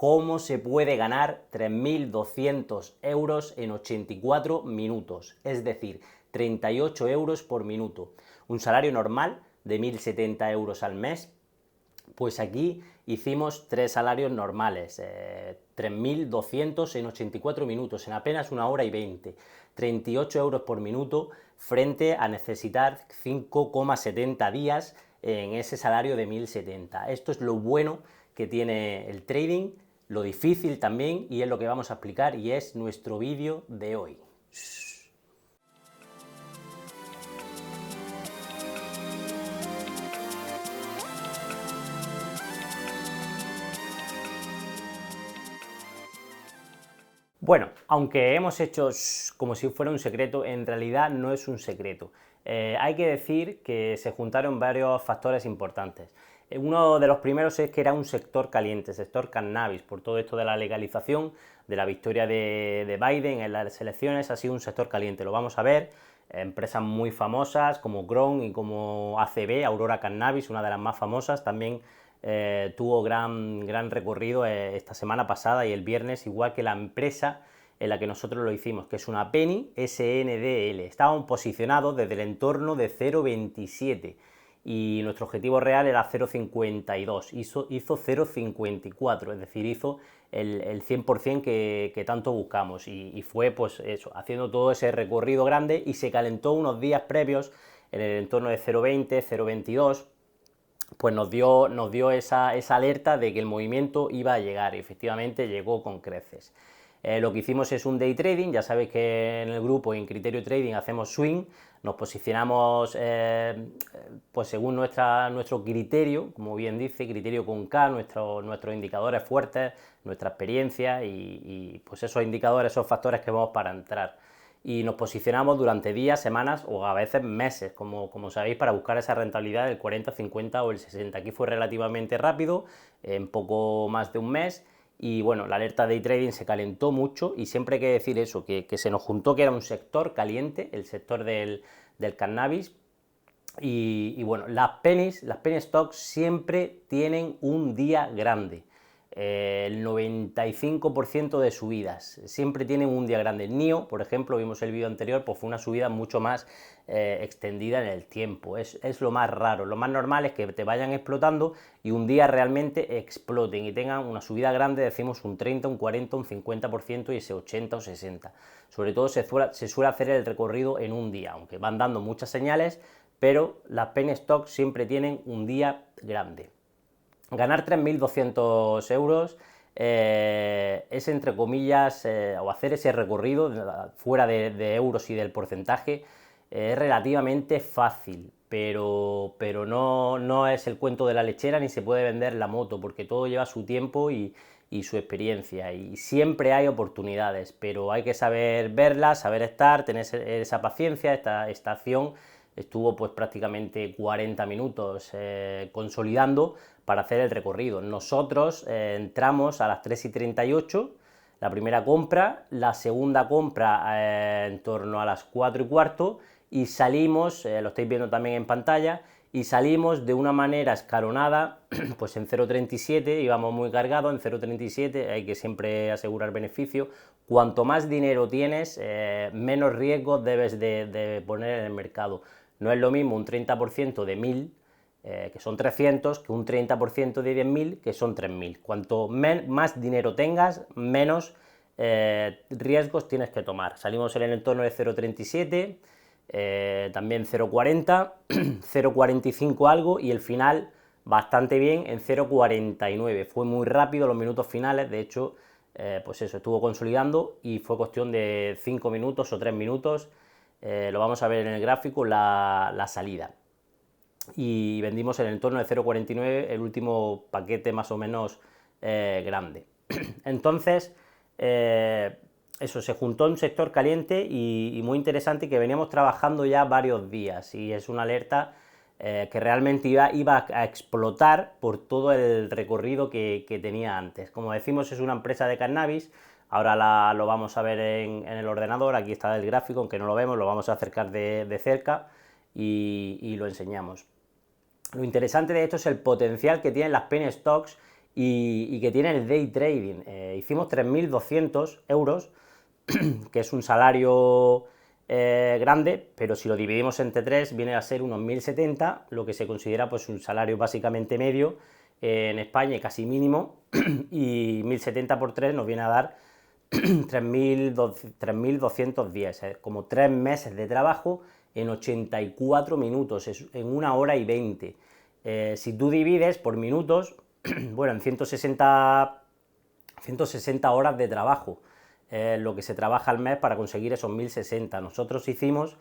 cómo se puede ganar 3.200 euros en 84 minutos, es decir, 38 euros por minuto. Un salario normal de 1.070 euros al mes, pues aquí hicimos 3 salarios normales, 3.200 en 84 minutos, en apenas 1 hora y 20, 38 euros por minuto frente a necesitar 5,70 días en ese salario de 1.070. Esto es lo bueno que tiene el trading, lo difícil también, y es lo que vamos a explicar y es nuestro vídeo de hoy. Bueno, aunque hemos hecho como si fuera un secreto, en realidad no es un secreto. Hay que decir que se juntaron varios factores importantes. Uno de los primeros es que era un sector caliente, sector cannabis, por todo esto de la legalización, de la victoria de Biden en las elecciones, ha sido un sector caliente, lo vamos a ver. Empresas muy famosas como Grom y como ACB, Aurora Cannabis, una de las más famosas, también tuvo gran recorrido esta semana pasada y el viernes, igual que la empresa en la que nosotros lo hicimos, que es una Penny SNDL. Estaban posicionados desde el entorno de 0,27 y nuestro objetivo real era 0,52, hizo 0,54, es decir, hizo el 100% que tanto buscamos, y fue pues eso, haciendo todo ese recorrido grande, y se calentó unos días previos en el entorno de 0,20, 0,22, pues nos dio esa alerta de que el movimiento iba a llegar, y efectivamente llegó con creces. Lo que hicimos es un day trading, ya sabéis que en el grupo y en Criterio Trading hacemos swing, nos posicionamos pues según nuestro criterio, como bien dice, criterio con K, nuestros indicadores fuertes, nuestra experiencia y pues esos indicadores, esos factores que vemos para entrar. Y nos posicionamos durante días, semanas o a veces meses, como sabéis, para buscar esa rentabilidad del 40, 50 o el 60. Aquí fue relativamente rápido, en poco más de un mes. Y bueno, la alerta de day trading se calentó mucho, y siempre hay que decir eso, que se nos juntó que era un sector caliente, el sector del cannabis. Y bueno, las penny stocks siempre tienen un día grande. El 95% de subidas siempre tienen un día grande. El NIO, por ejemplo, vimos el vídeo anterior, pues fue una subida mucho más extendida en el tiempo. Es lo más raro. Lo más normal es que te vayan explotando y un día realmente exploten y tengan una subida grande, decimos un 30, un 40, un 50% y ese 80 o 60. Sobre todo se suele hacer el recorrido en un día, aunque van dando muchas señales, pero las penny stocks siempre tienen un día grande. Ganar 3.200 euros es, entre comillas, o hacer ese recorrido fuera de euros y del porcentaje, es relativamente fácil, pero no es el cuento de la lechera ni se puede vender la moto, porque todo lleva su tiempo y su experiencia, y siempre hay oportunidades, pero hay que saber verlas, saber estar, tener esa paciencia. Esta acción estuvo pues prácticamente 40 minutos consolidando para hacer el recorrido. Nosotros entramos a las 3:38, la primera compra, la segunda compra en torno a las 4:15, y salimos, lo estáis viendo también en pantalla, y salimos de una manera escalonada, pues en 0,37, íbamos muy cargados, en 0,37 hay que siempre asegurar beneficio. Cuanto más dinero tienes, menos riesgos debes de poner en el mercado. No es lo mismo un 30% de 1.000, que son 300, que un 30% de 10.000, que son 3.000. Cuanto más dinero tengas, menos riesgos tienes que tomar. Salimos en el entorno de 0,37, también 0,40, 0,45 algo, y el final bastante bien en 0,49. Fue muy rápido los minutos finales, de hecho, pues eso, estuvo consolidando y fue cuestión de 5 minutos o 3 minutos. Lo vamos a ver en el gráfico, la salida. Y vendimos en el entorno de 0,49 el último paquete más o menos grande. Entonces, eso, se juntó un sector caliente y muy interesante, que veníamos trabajando ya varios días, y es una alerta que realmente iba a explotar por todo el recorrido que tenía antes. Como decimos, es una empresa de cannabis. Ahora lo vamos a ver en el ordenador, aquí está el gráfico, aunque no lo vemos, lo vamos a acercar de cerca y lo enseñamos. Lo interesante de esto es el potencial que tienen las penny stocks y que tiene el day trading. Hicimos 3.200 euros, que es un salario grande, pero si lo dividimos entre 3 viene a ser unos 1.070, lo que se considera pues un salario básicamente medio en España y casi mínimo, y 1.070 por 3 nos viene a dar 3.210, como 3 meses de trabajo en 84 minutos, en 1 hora y 20. Si tú divides por minutos, bueno, en 160 horas de trabajo, lo que se trabaja al mes para conseguir esos 1.060. Nosotros hicimos,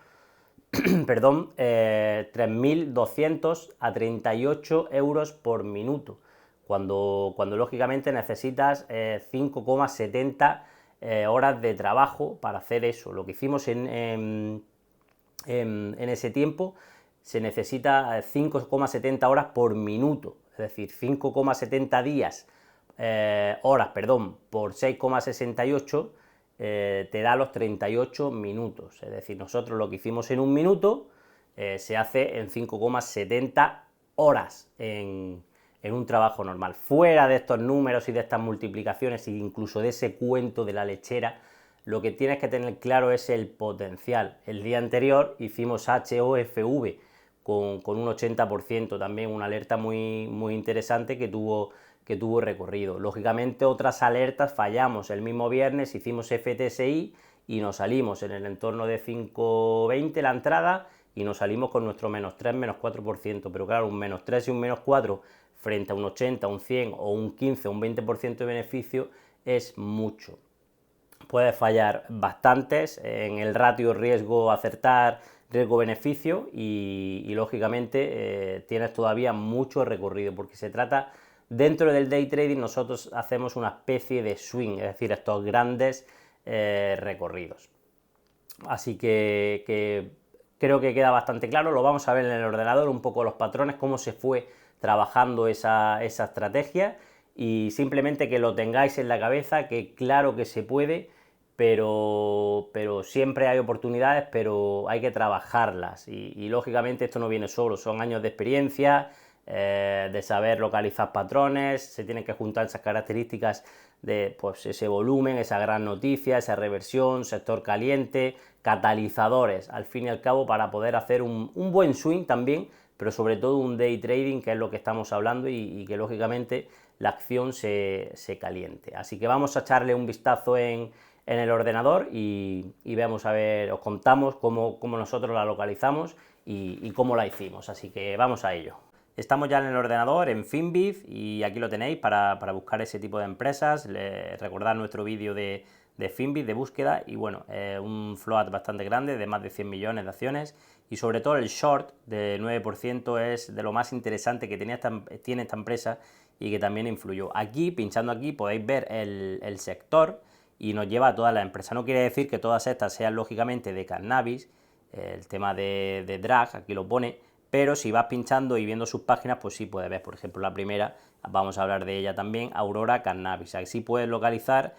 perdón, 3.200 a 38 euros por minuto, cuando lógicamente necesitas 5,70 horas de trabajo para hacer eso. Lo que hicimos en ese tiempo se necesita 5,70 horas por minuto, es decir, 5,70 horas, por 6,68 te da los 38 minutos. Es decir, nosotros lo que hicimos en un minuto se hace en 5,70 horas en un trabajo normal. Fuera de estos números y de estas multiplicaciones e incluso de ese cuento de la lechera, lo que tienes que tener claro es el potencial. El día anterior hicimos HOFV con un 80%, también una alerta muy, muy interesante que tuvo recorrido. Lógicamente otras alertas fallamos. El mismo viernes hicimos FTSI y nos salimos en el entorno de 5,20 la entrada y nos salimos con nuestro menos 3, menos 4%, pero claro, un menos 3 y un menos 4 frente a un 80, un 100 o un 15 o un 20% de beneficio es mucho. Puedes fallar bastantes en el ratio riesgo acertar, riesgo-beneficio y lógicamente tienes todavía mucho recorrido, porque se trata, dentro del day trading nosotros hacemos una especie de swing, es decir, estos grandes recorridos. Así que creo que queda bastante claro, lo vamos a ver en el ordenador, un poco los patrones, cómo se fue trabajando esa estrategia, y simplemente que lo tengáis en la cabeza, que claro que se puede, pero siempre hay oportunidades, pero hay que trabajarlas, y lógicamente esto no viene solo, son años de experiencia, de saber localizar patrones, se tienen que juntar esas características de pues, ese volumen, esa gran noticia, esa reversión, sector caliente, catalizadores, al fin y al cabo, para poder hacer un buen swing también, pero sobre todo un day trading, que es lo que estamos hablando, y que lógicamente la acción se caliente. Así que vamos a echarle un vistazo en el ordenador y veamos, a ver, os contamos cómo nosotros la localizamos y cómo la hicimos, así que vamos a ello. Estamos ya en el ordenador, en Finviz, y aquí lo tenéis para buscar ese tipo de empresas. Recordad nuestro vídeo de Finviz, de búsqueda, y bueno, un float bastante grande, de más de 100 millones de acciones, y sobre todo el short de 9% es de lo más interesante que tiene esta empresa y que también influyó. Aquí, pinchando aquí, podéis ver el sector y nos lleva a todas las empresas. No quiere decir que todas estas sean lógicamente de cannabis, el tema de drag, aquí lo pone, pero si vas pinchando y viendo sus páginas, pues sí puedes ver, por ejemplo, la primera, vamos a hablar de ella también, Aurora Cannabis. Así puedes localizar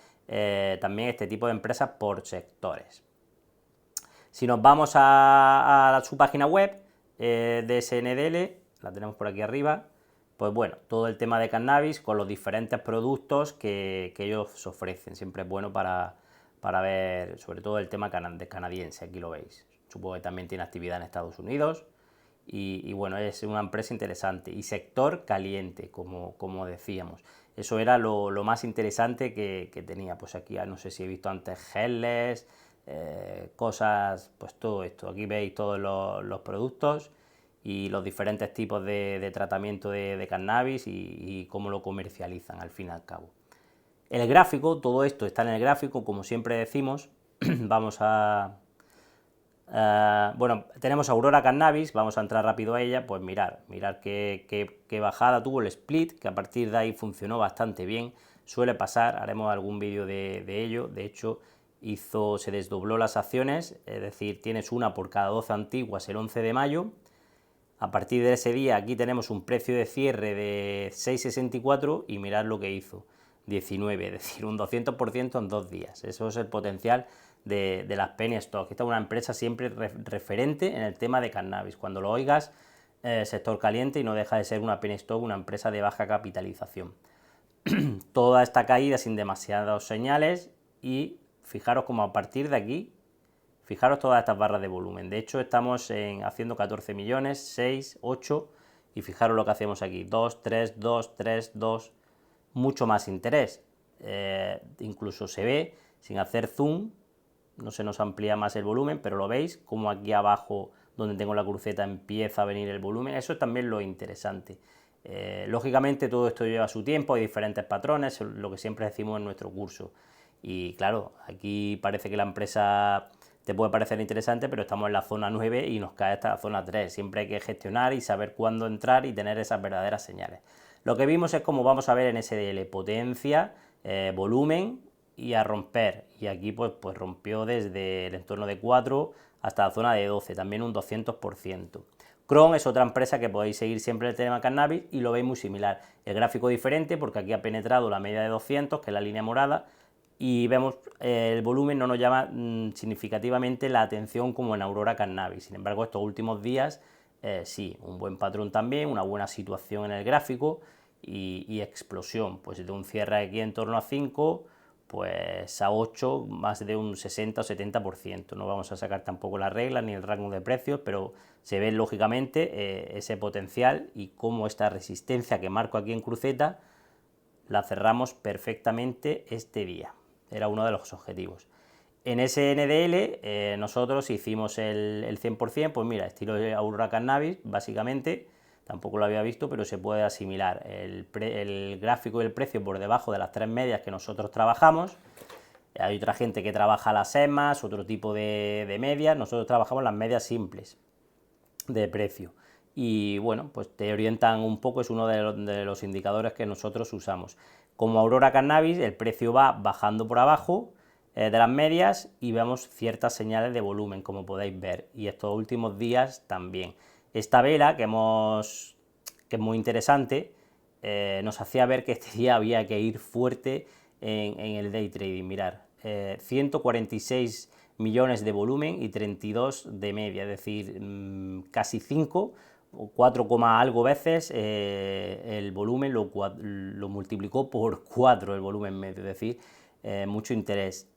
también este tipo de empresas por sectores. Si nos vamos a su página web de SNDL, la tenemos por aquí arriba, pues bueno, todo el tema de cannabis con los diferentes productos que ellos ofrecen. Siempre es bueno para ver, sobre todo el tema canadiense, aquí lo veis. Supongo que también tiene actividad en Estados Unidos. Y bueno, es una empresa interesante. Y sector caliente, como decíamos. Eso era lo más interesante que tenía. Pues aquí, no sé si he visto antes geles, cosas, pues todo esto. Aquí veis todos los productos y los diferentes tipos de tratamiento de cannabis y cómo lo comercializan al fin y al cabo. El gráfico, todo esto está en el gráfico, como siempre decimos. Vamos a... bueno, tenemos Aurora Cannabis, vamos a entrar rápido a ella, pues mirar qué bajada tuvo el split, que a partir de ahí funcionó bastante bien, suele pasar, haremos algún vídeo de ello, de hecho se desdobló las acciones, es decir, tienes una por cada 12 antiguas el 11 de mayo, a partir de ese día aquí tenemos un precio de cierre de 6,64 y mirad lo que hizo, 19, es decir, un 200% en 2 días, eso es el potencial de las penny stocks. Esta es una empresa siempre referente en el tema de cannabis. Cuando lo oigas, sector caliente, y no deja de ser una penny stock, una empresa de baja capitalización. toda esta caída sin demasiadas señales y fijaros como a partir de aquí, fijaros todas estas barras de volumen. De hecho estamos haciendo 14 millones, 6, 8 y fijaros lo que hacemos aquí, 2, 3, 2, 3, 2, mucho más interés. Incluso se ve, sin hacer zoom, no se nos amplía más el volumen, pero lo veis como aquí abajo donde tengo la cruceta empieza a venir el volumen. Eso es también lo interesante. Lógicamente todo esto lleva su tiempo, hay diferentes patrones, lo que siempre decimos en nuestro curso. Y claro, aquí parece que la empresa te puede parecer interesante, pero estamos en la zona 9 y nos cae hasta la zona 3. Siempre hay que gestionar y saber cuándo entrar y tener esas verdaderas señales. Lo que vimos es como vamos a ver en SDL, potencia, volumen y a romper. Y aquí pues rompió desde el entorno de 4 hasta la zona de 12, también un 200%. Chrome es otra empresa que podéis seguir siempre el tema cannabis y lo veis muy similar. El gráfico diferente porque aquí ha penetrado la media de 200, que es la línea morada, y vemos el volumen no nos llama significativamente la atención como en Aurora Cannabis. Sin embargo, estos últimos días sí, un buen patrón también, una buena situación en el gráfico y explosión, pues de un cierre aquí en torno a 5, pues a 8, más de un 60 o 70%. No vamos a sacar tampoco la regla ni el rango de precios, pero se ve lógicamente ese potencial y cómo esta resistencia que marco aquí en cruceta la cerramos perfectamente este día. Era uno de los objetivos. En ese NDL nosotros hicimos el 100%, pues mira, estilo de Aurora Cannabis, básicamente, tampoco lo había visto, pero se puede asimilar el gráfico y el precio por debajo de las 3 medias que nosotros trabajamos. Hay otra gente que trabaja las EMAs, otro tipo de medias, nosotros trabajamos las medias simples de precio. Y bueno, pues te orientan un poco, es uno de los indicadores que nosotros usamos. Como Aurora Cannabis, el precio va bajando por abajo de las medias y vemos ciertas señales de volumen, como podéis ver, y estos últimos días también. Esta vela que es muy interesante, nos hacía ver que este día había que ir fuerte en el day trading. Mirar, 146 millones de volumen y 32 de media, es decir, casi 5 o 4, algo veces el volumen lo multiplicó por 4 el volumen medio, es decir, mucho interés.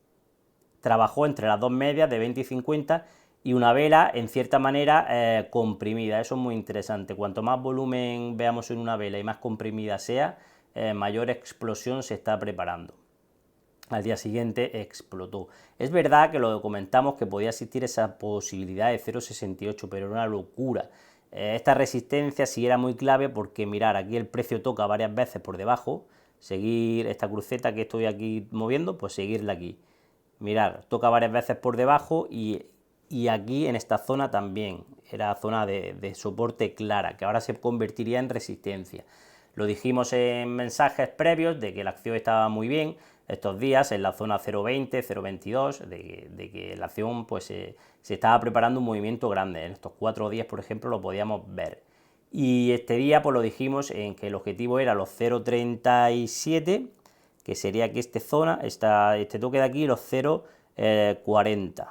Trabajó entre las dos medias de 20 y 50 y una vela en cierta manera comprimida, eso es muy interesante. Cuanto más volumen veamos en una vela y más comprimida sea, mayor explosión se está preparando. Al día siguiente explotó. Es verdad que lo comentamos que podía existir esa posibilidad de 0,68, pero era una locura. Esta resistencia sí era muy clave porque mirar, aquí el precio toca varias veces por debajo, seguir esta cruceta que estoy aquí moviendo, pues seguirla aquí. Mirar, toca varias veces por debajo y aquí en esta zona también, era zona de soporte clara, que ahora se convertiría en resistencia. Lo dijimos en mensajes previos de que la acción estaba muy bien estos días en la zona 0,20, 0,22, de que la acción pues se estaba preparando un movimiento grande. En estos 4 días, por ejemplo, lo podíamos ver. Y este día pues lo dijimos en que el objetivo era los 0,37, que sería aquí esta zona, este toque de aquí, los 0,40.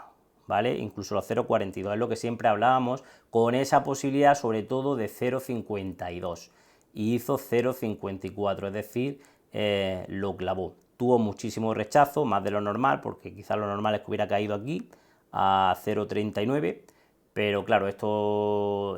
¿Vale? Incluso los 0,42, es lo que siempre hablábamos, con esa posibilidad sobre todo de 0,52 y hizo 0,54, es decir, lo clavó. Tuvo muchísimo rechazo, más de lo normal, porque quizás lo normal es que hubiera caído aquí a 0,39, pero claro,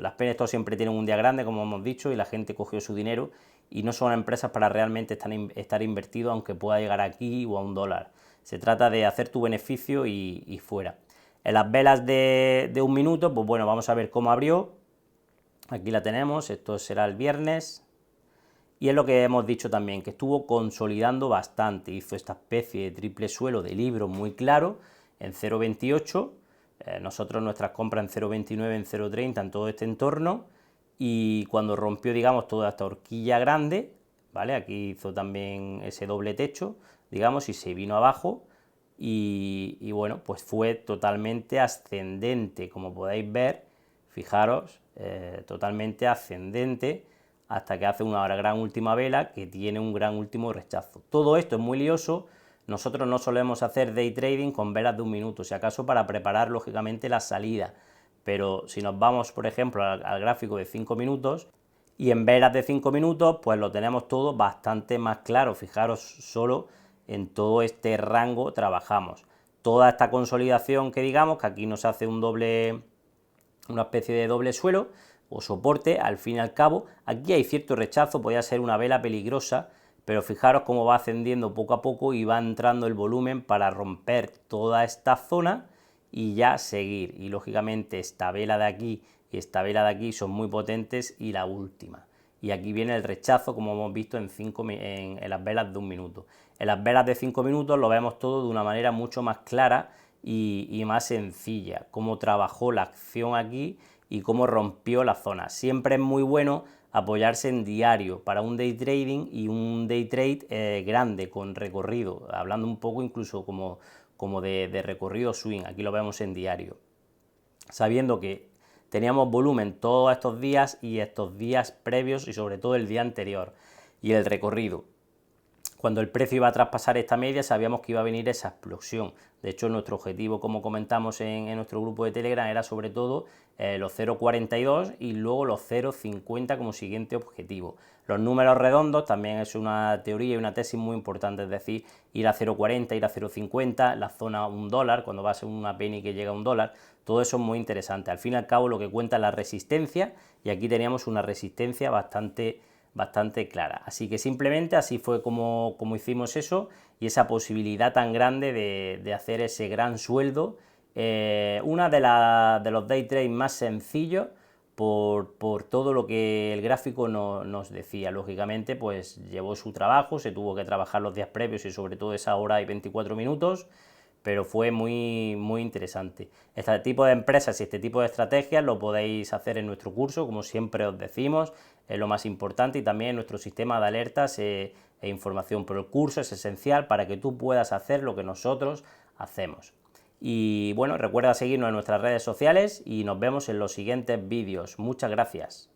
las PNSTOCK siempre tienen un día grande, como hemos dicho, y la gente cogió su dinero y no son empresas para realmente estar invertido, aunque pueda llegar aquí o a $1. Se trata de hacer tu beneficio y fuera. En las velas de un minuto, pues bueno, vamos a ver cómo abrió. Aquí la tenemos, esto será el viernes. Y es lo que hemos dicho también, que estuvo consolidando bastante, hizo esta especie de triple suelo de libro muy claro en 0,28, nosotros nuestras compras en 0,29, en 0,30, en todo este entorno, y cuando rompió, digamos, toda esta horquilla grande, ¿vale? Aquí hizo también ese doble techo, digamos, y se vino abajo, y bueno, pues fue totalmente ascendente, como podéis ver, fijaros, totalmente ascendente, hasta que hace una gran última vela que tiene un gran último rechazo. Todo esto es muy lioso, nosotros no solemos hacer day trading con velas de un minuto, si acaso para preparar lógicamente la salida, pero si nos vamos por ejemplo al gráfico de 5 minutos, Y en velas de 5 minutos, pues lo tenemos todo bastante más claro. Fijaros, solo en todo este rango trabajamos. Toda esta consolidación que digamos, que aquí nos hace una especie de doble suelo o soporte, al fin y al cabo, aquí hay cierto rechazo, podría ser una vela peligrosa, pero fijaros cómo va ascendiendo poco a poco y va entrando el volumen para romper toda esta zona y ya seguir. Y lógicamente esta vela de aquí y esta vela de aquí son muy potentes, y la última. Y aquí viene el rechazo, como hemos visto en las velas de 1 minuto. En las velas de 5 minutos lo vemos todo de una manera mucho más clara y más sencilla, cómo trabajó la acción aquí y cómo rompió la zona. Siempre es muy bueno apoyarse en diario para un day trading y un day trade grande, con recorrido, hablando un poco incluso como de recorrido swing. Aquí lo vemos en diario, sabiendo que teníamos volumen todos estos días y estos días previos y sobre todo el día anterior. Y el recorrido, cuando el precio iba a traspasar esta media, sabíamos que iba a venir esa explosión. De hecho, nuestro objetivo, como comentamos en nuestro grupo de Telegram, era sobre todo los 0,42 y luego los 0,50 como siguiente objetivo. Los números redondos también es una teoría y una tesis muy importante, es decir, ir a 0,40, ir a 0,50, la zona $1, cuando va a ser una penny que llega a $1, todo eso es muy interesante. Al fin y al cabo lo que cuenta es la resistencia, y aquí teníamos una resistencia bastante clara. Así que simplemente así fue como hicimos eso, y esa posibilidad tan grande de hacer ese gran sueldo. Una de los day trades más sencillos por todo lo que el gráfico nos decía. Lógicamente, pues llevó su trabajo, se tuvo que trabajar los días previos y sobre todo esa hora y 24 minutos, pero fue muy, muy interesante. Este tipo de empresas y este tipo de estrategias lo podéis hacer en nuestro curso, como siempre os decimos, es lo más importante, y también en nuestro sistema de alertas e información. Pero el curso es esencial para que tú puedas hacer lo que nosotros hacemos. Y bueno, recuerda seguirnos en nuestras redes sociales y nos vemos en los siguientes vídeos. Muchas gracias.